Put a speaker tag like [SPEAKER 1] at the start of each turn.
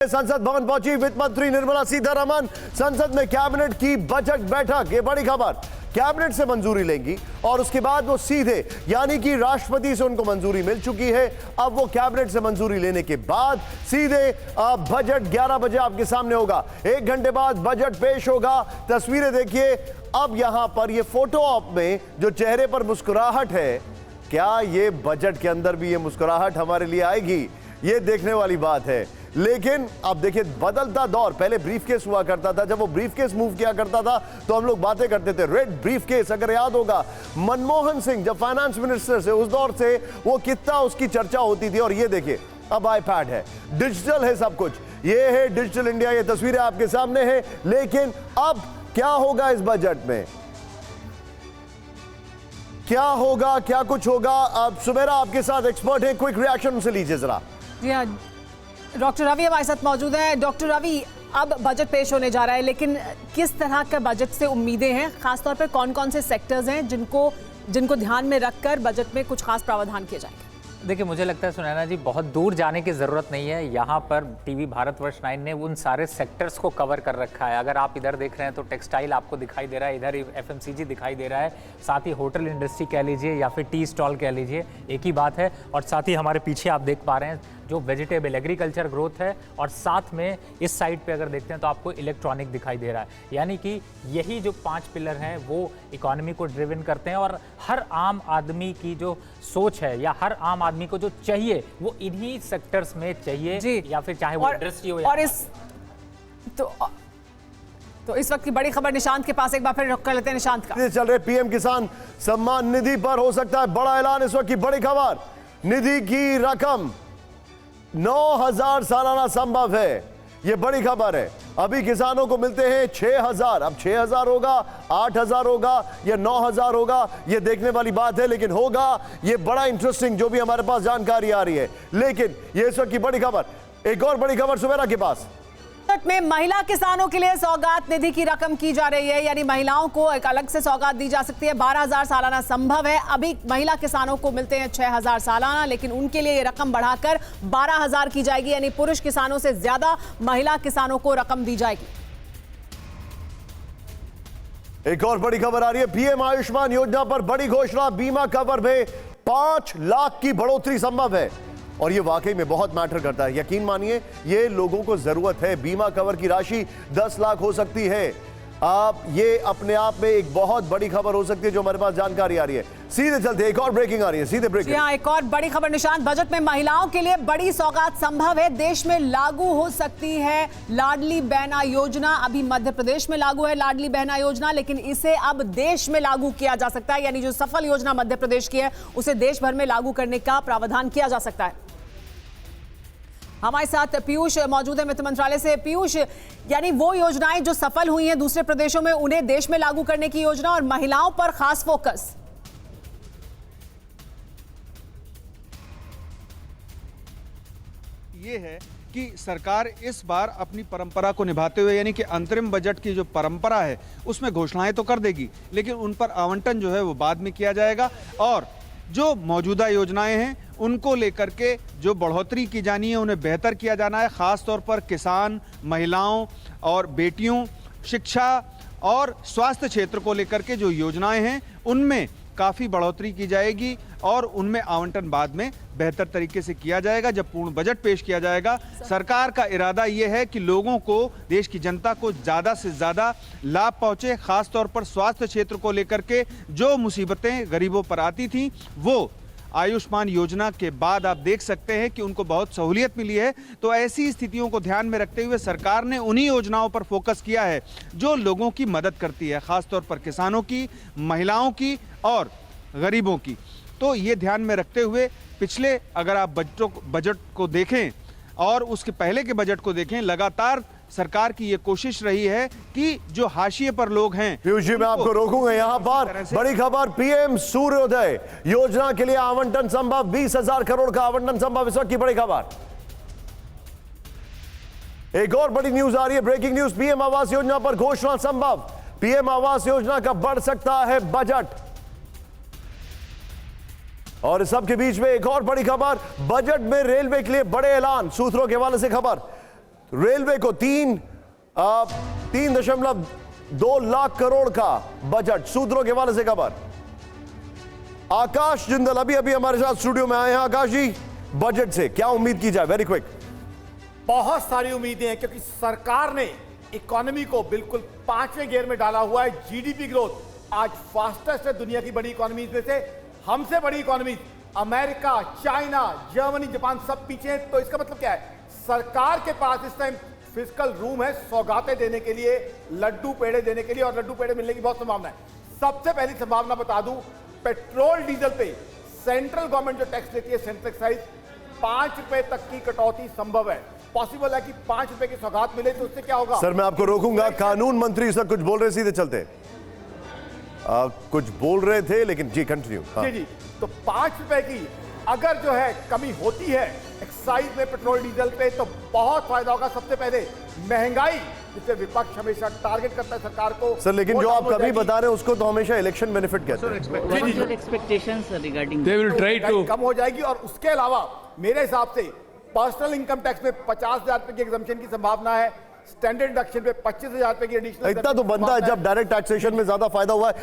[SPEAKER 1] संसद भवन पहुंची वित्त मंत्री निर्मला सीतारमण। संसद में कैबिनेट की बजट बैठक, ये बड़ी खबर, कैबिनेट से मंजूरी लेंगी और उसके बाद वो सीधे, यानी कि राष्ट्रपति से उनको मंजूरी मिल चुकी है, अब वो कैबिनेट से मंजूरी लेने के बाद सीधे बजट 11 बजे आपके सामने होगा। 1 घंटे बाद बजट पेश होगा। तस्वीरें देखिए। अब यहां पर ये फोटो ऑप में जो चेहरे पर मुस्कुराहट है, क्या ये बजट के अंदर भी ये मुस्कुराहट हमारे लिए आएगी, ये देखने वाली बात है। लेकिन अब देखिए, बदलता दौर, पहले ब्रीफकेस हुआ करता था, जब वो ब्रीफकेस मूव किया करता था तो हम लोग बातें करते थे रेड ब्रीफकेस। अगर याद होगा मनमोहन सिंह जब फाइनेंस मिनिस्टर से, उस दौर से वो कितना उसकी चर्चा होती थी। और ये देखिए, अब आईपैड है, डिजिटल है सब कुछ, ये है डिजिटल इंडिया। ये तस्वीरें आपके सामने हैं। लेकिन अब क्या होगा इस बजट में, क्या होगा, क्या कुछ होगा? अब सुमेरा आपके साथ एक्सपर्ट है, क्विक रिएक्शन उनसे लीजिए जरा।
[SPEAKER 2] जी हाँ, डॉक्टर रवि हमारे साथ मौजूद हैं। डॉक्टर रवि, अब बजट पेश होने जा रहा है, लेकिन किस तरह का बजट से उम्मीदें हैं? खासतौर पर कौन कौन से सेक्टर्स हैं जिनको ध्यान में रखकर बजट में कुछ खास प्रावधान किए जाएंगे?
[SPEAKER 3] देखिए, मुझे लगता है सुनैना जी, बहुत दूर जाने की ज़रूरत नहीं है। यहाँ पर टीवी भारतवर्ष 9 ने उन सारे सेक्टर्स को कवर कर रखा है। अगर आप इधर देख रहे हैं तो टेक्सटाइल आपको दिखाई दे रहा है, इधर FMCG दिखाई दे रहा है, साथ ही होटल इंडस्ट्री कह लीजिए या फिर टी स्टॉल कह लीजिए, एक ही बात है। और साथ ही हमारे पीछे आप देख पा रहे हैं जो वेजिटेबल एग्रीकल्चर ग्रोथ है, और साथ में इस साइड पे अगर देखते हैं तो आपको इलेक्ट्रॉनिक दिखाई दे रहा है। यानी कि यही जो 5 पिलर हैं वो इकोनॉमी को ड्रिवन करते हैं, और हर आम आदमी की जो सोच है या हर आम आदमी को जो चाहिए वो इन्हीं सेक्टर्स में चाहिए, या फिर चाहे वो इंडस्ट्री हो या
[SPEAKER 2] और इस तो इस वक्त की बड़ी खबर निशांत के पास, एक बार फिर रुक कर लेते हैं निशांत का।
[SPEAKER 1] चल रहे पीएम किसान सम्मान निधि पर हो सकता है बड़ा ऐलान। इस वक्त की बड़ी खबर, निधि की रकम 9,000 सालाना संभव है, ये बड़ी खबर है। अभी किसानों को मिलते हैं 6,000, अब 6,000 होगा, 8,000 होगा या 9,000 होगा, ये देखने वाली बात है। लेकिन होगा ये बड़ा इंटरेस्टिंग, जो भी हमारे पास जानकारी आ रही है। लेकिन ये इस वक्त की बड़ी खबर। एक और बड़ी खबर सुमेरा के पास,
[SPEAKER 2] में महिला किसानों के लिए सौगात निधि की रकम की जा रही है, यानी महिलाओं को एक अलग से सौगात दी जा सकती है। 12,000 सालाना संभव है। अभी महिला किसानों को मिलते हैं 6,000 सालाना, लेकिन उनके लिए ये रकम बढ़ाकर 12,000 की जाएगी, यानी पुरुष किसानों से ज्यादा महिला किसानों को रकम दी जाएगी।
[SPEAKER 1] एक और बड़ी खबर आ रही है, पीएम आयुष्मान योजना पर बड़ी घोषणा, बीमा कवर में 5 लाख की बढ़ोतरी संभव है। और ये वाकई में बहुत मैटर करता है, यकीन मानिए, ये लोगों को जरूरत है। बीमा कवर की राशि 10 लाख हो सकती है। आप ये अपने आप में एक बहुत बड़ी खबर हो सकती है, जो हमारे पास जानकारी आ रही है। सीधे चलते, एक और ब्रेकिंग आ रही है, सीधे ब्रेकिंग।
[SPEAKER 2] यहाँ एक और बड़ी खबर निशांत, बजट में महिलाओं के लिए बड़ी सौगात संभव है। देश में लागू हो सकती है लाडली बहना योजना। अभी मध्य प्रदेश में लागू है लाडली बहना योजना, लेकिन इसे अब देश में लागू किया जा सकता है। यानी जो सफल योजना मध्य प्रदेश की है, उसे देश भर में लागू करने का प्रावधान किया जा सकता है। हमारे साथ पीयूष मौजूद है वित्त मंत्रालय से। पीयूष, यानी वो योजनाएं जो सफल हुई हैं दूसरे प्रदेशों में, उन्हें देश में लागू करने की योजना, और महिलाओं पर खास फोकस।
[SPEAKER 4] ये है कि सरकार इस बार अपनी परंपरा को निभाते हुए, यानी कि अंतरिम बजट की जो परंपरा है उसमें घोषणाएं तो कर देगी, लेकिन उन पर आवंटन जो है वो बाद में किया जाएगा। और जो मौजूदा योजनाएं हैं उनको लेकर के जो बढ़ोतरी की जानी है, उन्हें बेहतर किया जाना है। ख़ास तौर पर किसान, महिलाओं और बेटियों, शिक्षा और स्वास्थ्य क्षेत्र को लेकर के जो योजनाएं हैं उनमें काफ़ी बढ़ोतरी की जाएगी, और उनमें आवंटन बाद में बेहतर तरीके से किया जाएगा। जब पूर्ण बजट पेश किया जाएगा, सरकार का इरादा ये है कि लोगों को, देश की जनता को ज़्यादा से ज़्यादा लाभ पहुँचे। ख़ास तौर पर स्वास्थ्य क्षेत्र को लेकर के जो मुसीबतें गरीबों पर आती थीं, वो आयुष्मान योजना के बाद आप देख सकते हैं कि उनको बहुत सहूलियत मिली है। तो ऐसी स्थितियों को ध्यान में रखते हुए सरकार ने उन्हीं योजनाओं पर फोकस किया है जो लोगों की मदद करती है, खासतौर पर किसानों की, महिलाओं की और गरीबों की। तो ये ध्यान में रखते हुए पिछले, अगर आप बजट को देखें और उसके पहले के बजट को देखें, लगातार सरकार की ये कोशिश रही है कि जो हाशिए पर लोग हैं।
[SPEAKER 1] पीयूष जी, मैं आपको रोकूंगा यहाँ पर। बड़ी खबर, पीएम सूर्योदय योजना के लिए आवंटन संभव, 20,000 करोड़ का आवंटन संभव, इस वक्त की बड़ी खबर। एक और बड़ी न्यूज आ रही है, breaking news, PM Awas Yojana पर घोषणा संभव। पीएम आवास योजना का बढ़ सकता है बजट। और इस सब के बीच में एक और बड़ी खबर, बजट में रेलवे के लिए बड़े ऐलान, सूत्रों के हवाले से खबर। रेलवे को 3.2 लाख करोड़ का बजट, सूत्रों के हवाले से खबर। आकाश जिंदल अभी अभी हमारे साथ स्टूडियो में आए हैं। आकाश जी, बजट से क्या उम्मीद की जाए? Very quick.
[SPEAKER 5] बहुत सारी उम्मीदें हैं क्योंकि सरकार ने इकोनॉमी को बिल्कुल 5वें गियर में डाला हुआ है। जीडीपी ग्रोथ आज फास्टेस्ट है दुनिया की बड़ी इकोनॉमीज में से। हमसे बड़ी economies America, China, Germany, Japan सब पीछे हैं। तो इसका मतलब क्या है? सरकार के पास इस टाइम फिस्कल रूम है सौगातें देने के लिए, लड्डू पेड़े देने के लिए, और लड्डू पेड़े मिलने की बहुत संभावना है। सबसे पहली संभावना बता दूं, पेट्रोल डीजल पे सेंट्रल गवर्नमेंट जो टैक्स लेती है, सेंट्रल एक्साइज, 5 रुपए तक की कटौती संभव है। पॉसिबल है कि 5 रुपए की सौगात मिले तो उससे क्या होगा?
[SPEAKER 1] सर मैं आपको रोकूंगा, कानून मंत्री इस वक्त कुछ बोल रहे, सीधे चलते। कुछ बोल रहे थे लेकिन जी कंटिन्यू।
[SPEAKER 5] जी जी, तो 5 रुपए की अगर जो है कमी होती है एक्साइज में पेट्रोल डीजल पे तो बहुत फायदा होगा। सबसे पहले महंगाई, जिसे विपक्ष हमेशा टारगेट करता है सरकार को।
[SPEAKER 1] सर लेकिन
[SPEAKER 5] वो
[SPEAKER 1] जो
[SPEAKER 5] डाउन
[SPEAKER 1] आप
[SPEAKER 5] हो
[SPEAKER 1] कभी
[SPEAKER 5] जाएगी।
[SPEAKER 1] बता रहे हैं उसको तो हमेशा इलेक्शन बेनिफिट कहते हैं।
[SPEAKER 6] What is your expectations regarding
[SPEAKER 7] They will try to.
[SPEAKER 5] कम हो जाएगी। और उसके अलावा मेरे हिसाब से पर्सनल इनकम टैक्स में 50,000 रुपए की एग्जम्पशन की संभावना है। स्टैंडर्ड डिडक्शन पे 25,000 रुपए की एडिशनल
[SPEAKER 1] इतना तो बनता है जब डायरेक्ट टैक्सेशन में ज्यादा फायदा हुआ है।